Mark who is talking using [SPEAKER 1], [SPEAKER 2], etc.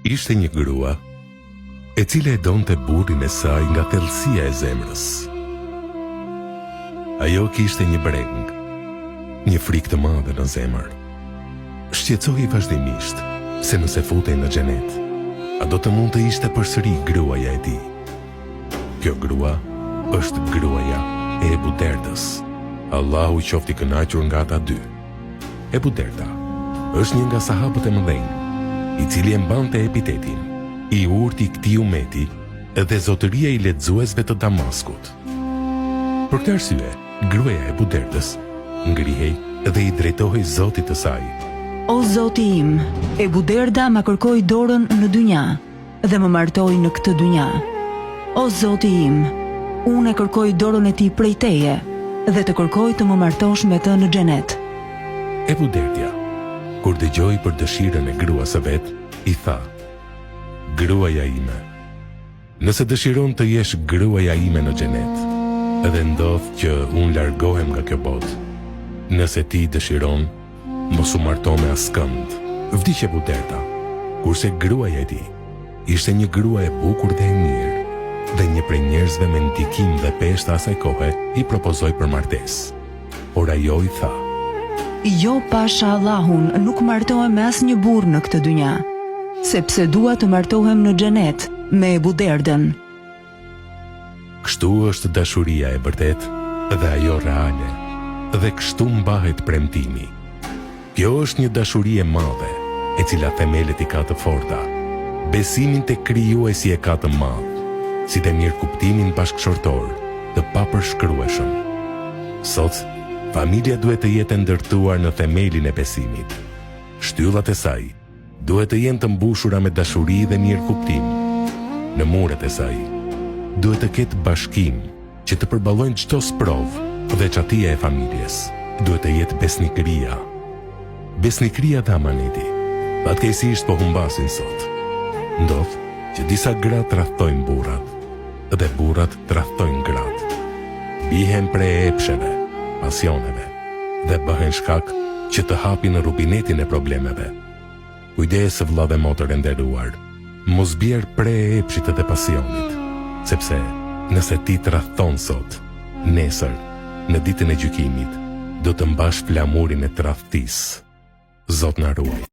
[SPEAKER 1] Ishte një grua e cila e donte burrin e saj nga thellësia e zemrës. Ajo kishte një breng, një frikë të madhe në zemër. Shqetësohej vazhdimisht se nëse futej në xhenet, a do të mund të ishte përsëri gruaja e tij. Kjo grua është gruaja e Ebu Derdës. Allahu qofti kënaqur nga ata dy. Ebu Derda është një nga sahabët e mëdhenj, i cili e mbante epitetin i urtë i këtij umeti dhe zotëria i lexuesve të Damaskut. Për këtë arsye, gruaja e Ebu Derdës ngrihej dhe i drejtohej Zotit të saj.
[SPEAKER 2] O Zoti im, Ebu Derda ma kërkoi dorën në dynja dhe më martoi në këtë dynja. O Zoti im, unë e kërkoj dorën e tij prej teje dhe të kërkoj të më martosh me të në xhenet.
[SPEAKER 1] Ebu Derdja, kur dëgjoi për dëshirën e gruas së vet, i tha: Gruaja ime, nëse dëshiron të jesh gruaja ime në xhenet, edhe ndodh që unë largohem nga kjo botë, nëse ti dëshiron, mos u marto me askënd. Vdiq Ebu Derda, kurse gruaja e tij ishte një grua e bukur dhe e mirë, dhe një prej njerëzve me ndikim dhe peshë asaj kohe i propozoi për martesë. Por ajo i tha:
[SPEAKER 2] Jo, pasha Allahun, nuk martohem me asnjë burr në këtë dynja, sepse dua të martohem në xhenet me Ebu Derdën.
[SPEAKER 1] Kështu është dashuria e vërtet dhe ajo reale, dhe kështu mbahet premtimi. Kjo është një dashuri e madhe, e cila themelet i ka të forta. Besimin te krijuesi e ka të madh, si dhe mirëkuptimin bashkëshortor të papërshkrueshëm. Sot, familja duhet të jetë ndërtuar në themelin e besimit. Shtyllat e saj duhet të jenë të mbushura me dashuri dhe mirëkuptim. Në muret e saj duhet të ketë bashkim që të përballojnë çdo sprov, veçatia e familjes. Duhet të jetë besnikëria. Besnikëria dhe amaneti, fatkeqësisht po humbasin sot. Ndodh që disa gra tradhtojnë burrat, dhe burrat tradhtojnë gratë. Bihen prej epsheve, pasioneve, dhe bëhen shkak që të hapin në rubinetin e problemeve. Kujdes vëlla dhe motër e nderuar, mos bjer prej epshit dhe pasionit, sepse nëse ti tradhton sot, nesër, në ditën e gjykimit, do të mbash flamurin e tradhtisë. Zot na ruaj.